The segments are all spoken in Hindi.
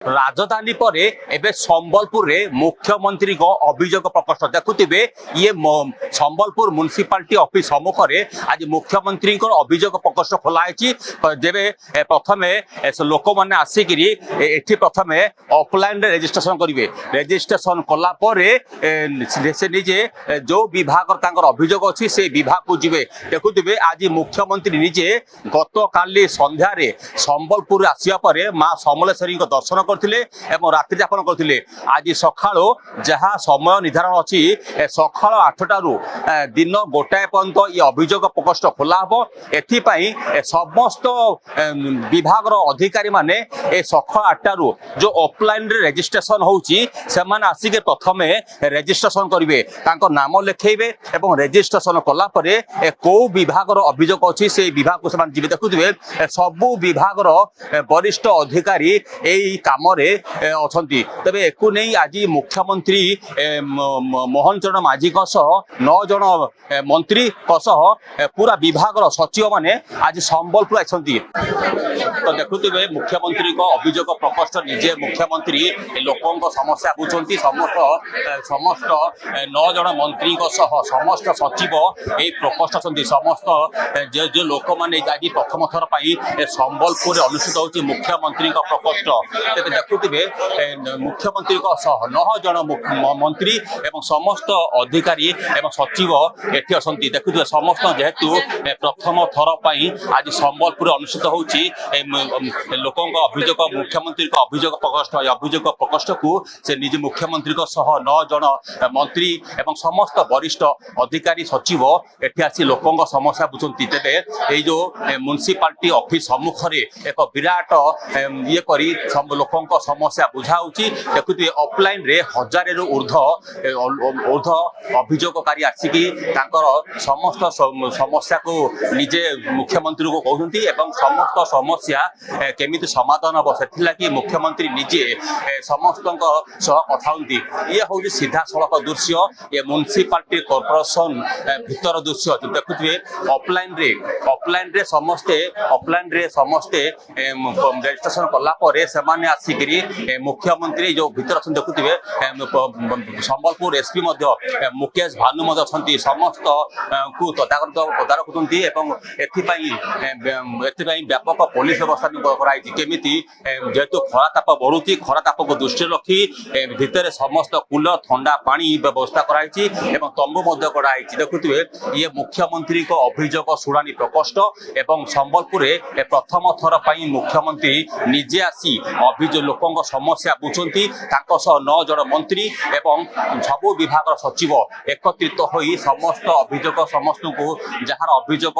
राजधानी पर एबे संबलपुर रे मुख्यमंत्री को अभियोग प्रकोष्ठ देखुवे ये संबलपुर म्युनिसिपालिटी ऑफिस सम्मुख में आज मुख्यमंत्री अभियोग प्रकोष्ठ खोलाई जेबे प्रथम लोक मैंने आसिक प्रथम ऑफलाइन रेजिस्ट्रेशन करेंगे रेजिस्ट्रेशन कलापर से निजे जो विभाग अभियोग अच्छी से विभाग को जी देखुवे आज मुख्यमंत्री निजे गत काली संध्यार संबलपुर आसिया पर माँ समलेश्वरी दर्शन करथिले एवं रात्रि यापन करथिले। आज सकाळो जहाँ समय निर्धारण अच्छी सकाळ 8टारू दिन गोटाए पर्यंत ये अभियोग प्रकोष्ठ खोला हम एथिपाई समस्त विभाग अधिकारी माने ए सकाळ 8टारू जो ऑफलाइन रेजिस्ट्रेशन होउची सेमाने आसिके प्रथमे रेजिस्ट्रेशन करिवे तांको नाम लिखेइबे एवं रेजिस्ट्रेशन कला परे को विभाग अभियोग अच्छी से विभाग को सेमाने जिबे देखुथिबे सबु विभाग वरिष्ठ अधिकारी एई कामरे अछंती तबे एकु नै आज मुख्यमंत्री मोहन चरण माझी 9 जन मंत्री पूरा विभाग सचिव माने आज संबलपुर आछंती। तो देखुथिबे मुख्यमंत्री को अभियोग प्रकोष्ठ निजे मुख्यमंत्री लोकों समस्या बुझंती समस्त 9 जन मंत्री समस्त सचिव ए प्रकोष्ठ अछंती समस्त जो लोक माने आज प्रथम थर पाई संबलपुर अनुष्ठित होची मुख्यमंत्री प्रकोष्ठ तेरे देखुवे मुख्यमंत्री 9 जन मंत्री एवं समस्त अधिकारी एवं सचिव एटी असंती देखुवे समस्त जेहेतु प्रथम थर पाई आज संबलपुर अनुष्ठित होची लोकों अभियोग मुख्यमंत्री अभियोग प्रकोष्ठ को से निज मुख्यमंत्री 9 जन मंत्री एवं समस्त वरिष्ठ अधिकारी सचिव एटी आसी लोकों समस्या बुझंती तेरे ये जो म्युनिसिपालिटी ऑफिस सम्मुख में एक विराट ये करी लोकों समस्या बुझाऊँगी देखुए ऑफलाइन रे 1000 रु ऊर्ध अभियोगकारी आसिकी समस्त समस्या को निजे मुख्यमंत्री को कहते एवं समस्त समस्या केमिति समाधान हम से मुख्यमंत्री निजे समस्त कथा ये हूँ सीधा सड़क दृश्य ये म्युनिसिपालिटी कॉर्पोरेशन भीतर दृश्य देखुए ऑफलाइन रे समस्ते रेजिस्ट्रेशन कलापर से आसिक मुख्यमंत्री जो भीतर देखुए संबलपुर एसपी मुकेश भानु समस्त को तदारख करते व्यापक पुलिस व्यवस्था कराई केमिति जेहेतु खरा ताप बढ़ुची खरा ताप को दृष्टि रखी भितर समस्त कूलर ठंडा पानी व्यवस्था कराई तंबू गढ़ाई देखुए ये मुख्यमंत्री को अभियोग शुणानी प्रकोष्ठ एवं संबलपुर प्रथम थर पर मुख्यमंत्री निजे आसी अभियोग लोकों समस्या बुझंती 9 जन मंत्री एवं सबु विभाग सचिव एकत्रित होई समस्त अभियोग समस्त को जहार अभियोग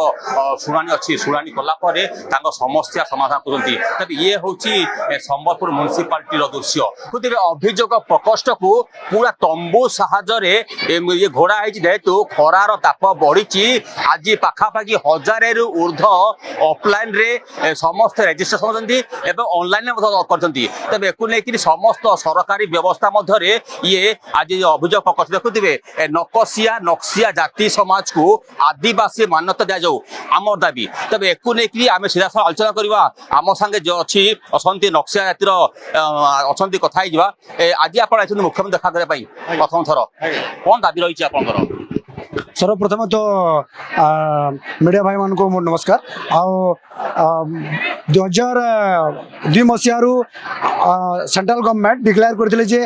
शुणानी अच्छी शुणानी कलापर समस्या समाधान करती तब ये हूँ संबलपुर म्युनिसिपालिटी दृश्य देखिए अभियोग प्रकोष्ठ को पूरा तंबू साहाय्य ये घोड़ा जेहेतु खरार ताप बढ़ी आज पाखापाखि 1000 रु ऊर्ध ऑफलाइन रे समस्त रेजिस्ट्रेशन एवं ऑनलाइन करते तब एक समस्त सरकारी व्यवस्था मध्य ये आज अभियोग प्रकोष्ठ देखुए नक्सिया जाति समाज को आदिवासी मान्यता दि जाऊ आम दाबी तब एक आम सीधा आलोचना करवा आम सांगे जो अच्छी असंति नक्सिया जातिर अच्छा कथा आज आप मुख्यमंत्री देखा करने प्रथम थर कौन दाबी रही है सर्वप्रथम तो मीडिया भाई मान को मोर नमस्कार आओ 2002 मसीहारू सेंट्रल गवर्नमेंट डिक्लेयर करथिले जे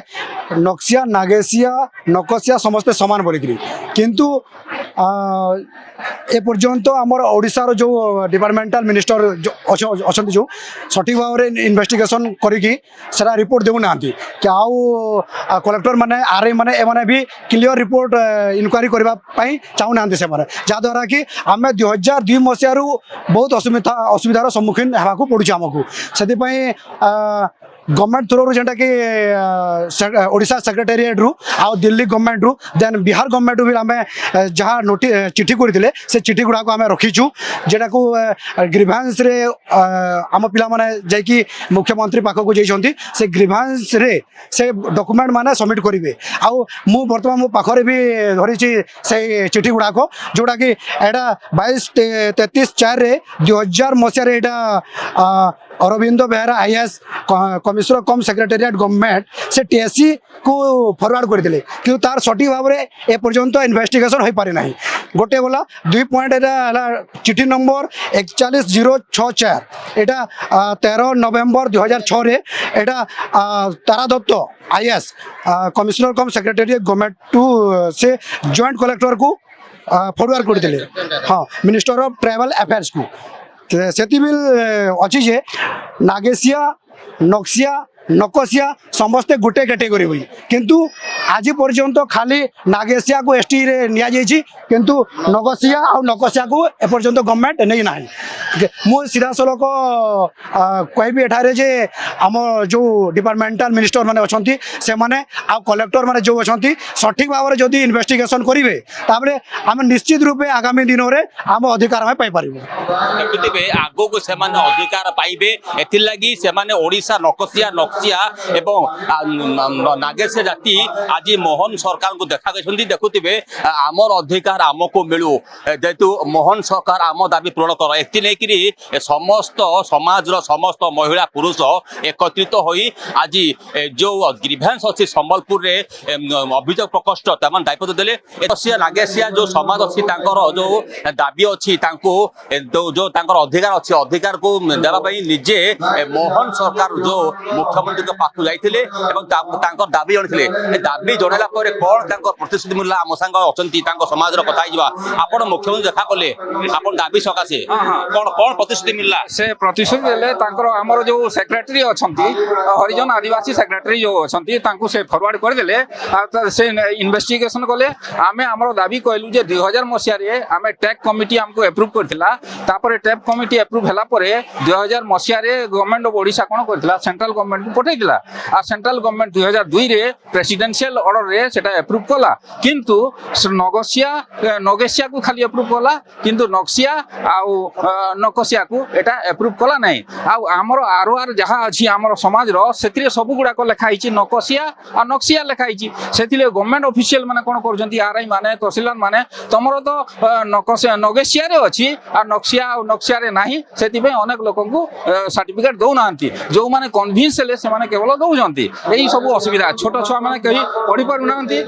नक्सिया नागेसिया नकसिया समस्ते समान बोलिकी किंतु ए पर्यंत आमर ओडिशार जो डिपार्टमेंटल मिनिस्टर अच्छा जो सठिक भाव में इन्वेस्टिगेशन करी रिपोर्ट देना कि आउ कलेक्टर माने आरआई माने एमाने भी क्लियर रिपोर्ट इनक्वारी करने चाहूना से जहाद्वारा कि आम 2002 मसीहारू बहुत असुविधार सम्मुखीन होगा पड़ू आमको से गवर्नमेंट थ्रू जेनटा कि ओडिशा सेक्रेटेरिएट रु आ दिल्ली गवर्नमेंट रु देन बिहार गवर्नमेंट रु भी आम जहाँ चिठी करते से चिठी गुड़ाक आम रखीचु जेटा को ग्रीभांस रे आम पिला माने जाइकी मुख्यमंत्री पाखक जाइछंती से ग्रीभांस रे से डॉक्यूमेंट माने सबमिट करेंगे आउ मु वर्तमान मो पाखरे भी धरी से चिठी गुड़ाक जोटा कि एटा 22-33-4 रे 2000 मसीह Arvind Behera IAS commissioner cum secretariat government से टीएससी को फरवर्ड करते कि तार सठिक भाव में ए पर्यंत इन्वेस्टिगेशन हो पारे ना गोटे बोला 2 पॉइंट चिठी नंबर 41064 एटा 13 नवेम्बर 2006 रे एटा Tara Datta IAS commissioner cum secretariat government to से जॉइंट कलेक्टर को फरवर्ड करते हाँ मिनिस्टर ऑफ ट्राइबल अफेयर्स को सेति अच्छी जे नागेसिया नक्सिया नकसिया समस्ते गोटे कैटेगरी हुई किंतु आज पर्यंत खाली नागेसिया को एसटी रे निया जाइछि किंतु नगसिया और नकसिया को एपर्यंत गवर्नमेंट नहीं ना मु सीधा सलक कहबी एठारे जे आम जो डिपार्टमेंटल मिनिस्टर माने अछंती से माने आ कलेक्टर माने जो अछंती सठिक भाव में जदि इन्वेस्टिगेशन करिवे ताबरे हम निश्चित रूपे आगामी दिन रे हम अधिकार में पाई परिबो देखुथिबे आगो को से माने अधिकार पाइबे एति लागि से माने ओडिसा नकसिया नक्सिया एवं नागेश जाति आज मोहन सरकार को देखा गई देखुथिबे आमर अधिकार आमको मिलू जेतु मोहन सरकार आम दाबी पूरण कर एति नै कि समस्त समाज समस्त महिला पुरुष एकत्रित होई आज जो ग्रीवेंस अच्छी संबलपुर रे अभियोग प्रकोष्ठ तमान दायित्व देले एसिया नागेसिया जो समाज अच्छी जो दाबी अच्छी जो अधिकार अच्छी अधिकार को देवा निजे मोहन सरकार जो मुख्यमंत्री पाखु जाइथिले दाबी जणिथिले दाबी जणाला परे कोन प्रतिश्रुति मिलला आम संग अछंती समाज रो कथा हिबा आपण मुख्यमंत्री देखा कले आपण दाबी सकासे कोन कोन प्रतिश्रुति मिलला से प्रतिश्रुति देले तांकर हमर जो सेक्रेटरी अछंती हरिजन आदिवासी सेक्रेटरी जो अछंती तांको से फॉरवर्ड कर देले से इन्वेस्टिगेशन कले आमे हमर दाबी कहलु जे 2000 मसिया रे आमे टैक कमिटी हमको अप्रूव करथिला तापर टैक कमिटी अप्रूव हला परे 2000 मसिया रे गवर्नमेंट ऑफ ओडिशा कोन करथिला सेंट्रल गवर्नमेंट को पठैथिला आ सेंट्रल गवर्नमेंट 2002 रे प्रेसिडेंशियल ऑर्डर रे सेटा अप्रूव कला किंतु नगेसिया को खाली अप्रूव कला किंतु नक्सिया आउ नकसिया को एटा अप्रूव कला नै आउ हमर आरआर जहा अछि हमर समाज रो सेतिरे सब गुडा को लिखाई छि नकसिया आ नक्सिया लिखाई छि सेतिले गवर्नमेंट ऑफिशियल माने कोन करजंती आरआई माने तहसीलदार माने तमरो तो नकसिया नगेसिया रे अछि आ नक्सिया आ नक्सिया रे नाही सेति पे अनेक लोकन को सर्टिफिकेट दउ नांती जो माने कन्विंस ले से माने केवल दउ जंती एही सब असुविधा छोट छुआ माने कहि पढी पारु नांती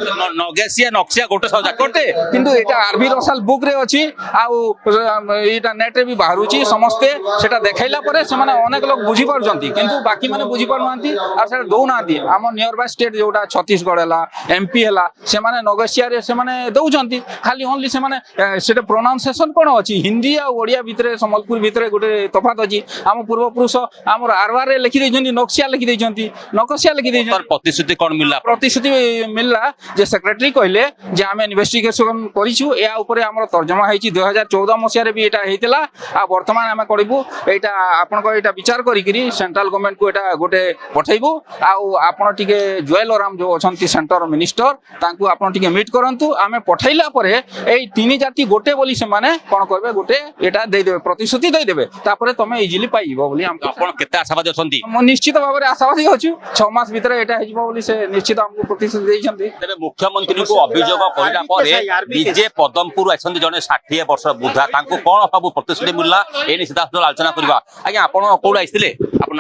नगेसिया नक्सिया गोटे सब्जेक्ट कोटे किंतु एटा आरबी रसाल बुक रे अछि आउ एटा नेट रे भी बाहरु छी समस्ते सेटा देखाइला परे से माने अनेक लोग बुझी पारजंती किंतु बाकी माने बुझी पारु नांती आ सेटा दउ नांती हम नियर बाय स्टेट जोटा छत्तीसगढ़ हला एमपी हला से माने नगेसिया रे से माने दउ जंती खाली ओनली से माने सेटा प्रोनाउंसिएशन कोन अछि हिंदी आ ओडिया भितरे संबलपुर भितरे गोटे तफात अछि हम पूर्व पुरुष हमर आरवार रे लिखि दैजंती नक्सिया लिखि दैजंती नकसिया लिखि दैजंती प्रतिश्रुति कोन मिलला प्रतिश्रुति मिलला जे सेक्रेटरी कहले जे हम इन्वेस्टिगेशन करिछु या ऊपर हमर तर्जमा हेछि 2014 मसिया रे भी एटा हेतिला आ वर्तमान हम करबू एटा आपन को एटा विचार करी करी सेंट्रल गवर्नमेंट को एटा गोटे पठैबू आ आपन टिके जुएल राम जो अछंती सेंटर मिनिस्टर तांकू आपन टिके मीट करंतु आमे पठैला परे एई तीन जाति गोटे बोली से माने कोन करबे गोटे एटा दे देबे प्रतिश्रुति दे देबे तापरे तमे इजिली पाइबो बोली हम आपन केते आशावादी अछंती हम निश्चित भाव रे आशावादी होछु 6 मास भीतर एटा हेजिबो बोली से निश्चित हमको प्रतिश्रुति दैछंती तेरे मुख्यमंत्री को अभियोग करिला परे विजय पदमपुर अछंती जने 60 वर्ष बुधा तांको कोन सब प्रतिश्रुति मिलला एनी सीधा आलोचना करबा आज्ञा आपण कोड आइथिले आपण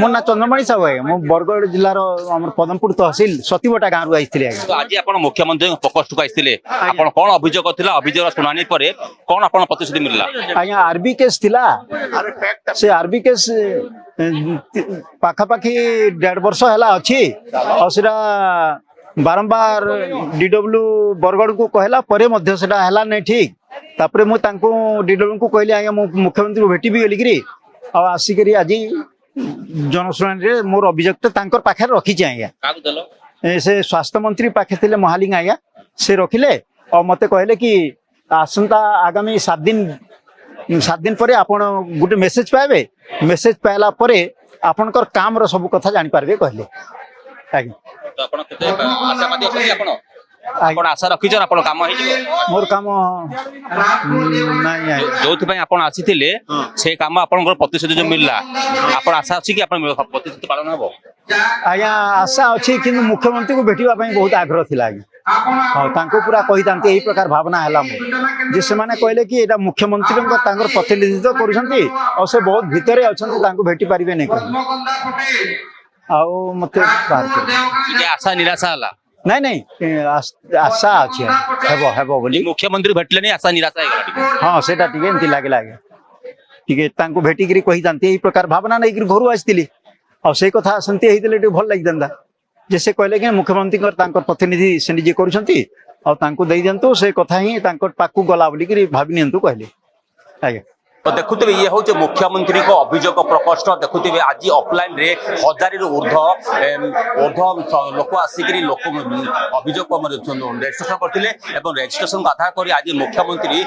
मो ना चंद्रमणि साहब है मो बरगढ़ जिल्ला रो हमर पदमपुर तहसील सतीबटा गां रु आइथिले तो आज आपण मुख्यमंत्री प्रकोष्ठ को आइथिले आपण कोन अभियोग करथिला अभियोग सुनानी परे कोन आपण प्रतिश्रुति मिलला आज्ञा आरबी केस थिला से आरबी केस पाखापाखि 1.5 वर्ष हैला अछि और सेटा बारंबार डीडब्ल्यू बरगढ़ को कहला परे मध्य सेटा हैला नै ठीक तापरे मु तांको डीडब्ल्यू को कहली आज्ञा मु मुख्यमंत्री को भेटी भी गेली करी आ आसी करी आज जनशुणानी रे मोर अभियोग तांकर पाखे रखी छी आज्ञा कागु दलो से स्वास्थ्य मंत्री पाखे थिले महालिंग आज्ञा से रखिले और मते कहले कि आसंता आगामी 7 दिन पर आपण गोटे मेसेज पाइबे मेसेज पाइला परे आपनकर काम रो सब कथा जानि पारबे कहले आज्ञा तो आपण केते आशावादी अछंती आपण आशा रखी छन आपण काम हेजिबो मोर काम नाही जोथि पय आपण आसीथिले से काम आपनकर प्रतिश्रुति जो मिलला आपण आशा अछि कि आपण प्रतिश्रुति पालन हबो आज्ञा आशा अछि कि मुख्यमंत्री को भेटिबा पय बहुत आग्रह थिला आज्ञा ତାଙ୍କୁ ପୁରା କହିଥାନ୍ତି ଏଇ ପ୍ରକାର ଭାବନା ହେଲା ମୁଁ ଯେ ସେମାନେ କହିଲେ କି ଏଇଟା ମୁଖ୍ୟମନ୍ତ୍ରୀଙ୍କ ତାଙ୍କର ପ୍ରତିନିଧିତ୍ୱ କରୁଛନ୍ତି ଆଉ ସେ ବହୁତ ଭିତରେ ଅଛନ୍ତି ତାଙ୍କୁ ଭେଟି ପାରିବେନି କହିଲେ ଆଉ ମତେ ବାହାର କଲେ। ଟିକେ ଆଶା ନିରାଶା ହେଲା ନାଇଁ ନାଇଁ ଆଶା ଅଛି ହେବ ବୋଲି ମୁଖ୍ୟମନ୍ତ୍ରୀ ଭେଟିଲେନି ଆଶା ନିରାଶା ହେଇଗଲା ଟିକେ। ହଁ ସେଇଟା ଟିକେ ଏମିତି ଲାଗିଲା ଆଜ୍ଞା ଟିକେ ତାଙ୍କୁ ଭେଟିକିରି କହିଥାନ୍ତି ଏଇ ପ୍ରକାର ଭାବନା ନେଇକିରି ଘରୁ ଆସିଥିଲି ଆଉ ସେଇ କଥା ସେମିତି ହେଇଥିଲେ ଟିକେ ଭଲ ଲାଗିଥାନ୍ତା ଯେ ସେ କହିଲେ କି ମୁଖ୍ୟମନ୍ତ୍ରୀଙ୍କର ତାଙ୍କର ପ୍ରତିନିଧି ସେ ନିଜେ କରୁଛନ୍ତି ଆଉ ତାଙ୍କୁ ଦେଇ ଦିଅନ୍ତୁ ସେ କଥା ହିଁ ତାଙ୍କ ପାଖକୁ ଗଲା ବୋଲିକିରି ଭାବି ନିଅନ୍ତୁ କହିଲେ ଆଜ୍ଞା। तो देखुवे ये हूँ मुख्यमंत्री को अभियोग प्रकोष्ठ देखुवे आज ऑफलाइन रे हजार ऊर्ध लोक आसिक लोक अभियोग रेजिस्ट्रेशन करते रेजिस्ट्रेशन को आधार कर आज मुख्यमंत्री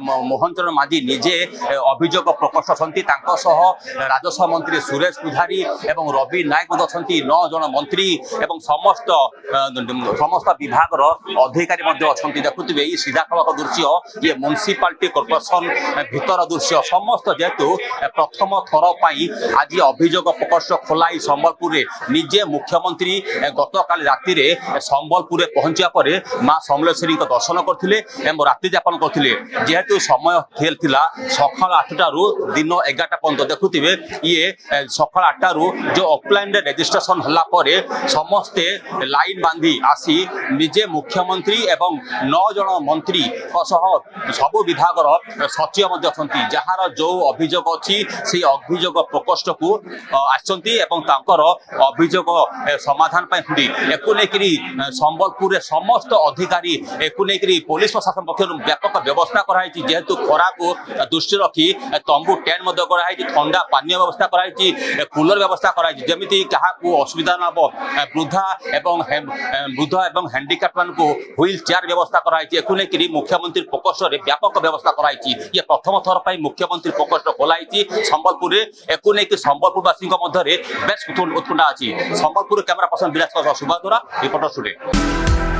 मोहन चरण माझी निजे अभियोग प्रकोष्ठ अच्छा राजस्व मंत्री सुरेश पुजारी एवं रवि नायक अच्छा 9 जन मंत्री एवं समस्त समस्त विभाग अधिकारी अच्छा देखुवे ये सीधासलख दृश्य ये म्युनिसिपालिटी कॉर्पोरेशन भीतर दृश्य समस्त जेहेतु प्रथम थर आज अभियोग प्रकोष्ठ खोलाई संबलपुर निजे मुख्यमंत्री गतकाल राति संबलपुर पहुंचा पर मां समलेश्वरी दर्शन करते राति जापन करते जेहेतु समय थिला सकाल 8 रु दिन 11 पर्यंत देखुवे ये सकाल 8 रु जो ऑफलाइन रेजिस्ट्रेशन होला परे समस्ते लाइन बांधी आसी निजे मुख्यमंत्री एवं 9 जन मंत्री सब विभाग सचिव जार जो अभियोग अच्छी से अभियोग प्रकोष्ठ को आसछंती एवं तांकर अभियोग समाधान पुणी एकु नेकरी संबलपुर समस्त अधिकारी एकु नेकरी पुलिस प्रशासन पक्षर व्यापक व्यवस्था कराई जेहेतु खरा को दृष्टि रखी तंबू टेंट कराई ठंडा पानीय व्यवस्था कराई कूलर व्यवस्था कराई जमी क्या असुविधा न वृद्धा एवं हैंडिकाप मान को व्हील चेयर व्यवस्था कराई एकु नेकरी मुख्यमंत्री प्रकोष्ठ व्यापक व्यवस्था कराई ये प्रथम थर मुख्यमंत्री प्रकोष्ठ खोलाई संबलपुर एकु नहीं संबलपुरवासी मध्य बेस उत्कंठा अच्छी संबलपुर कैमरा पर्सन विराज सुभाष रिपोर्टर स्टूडियो।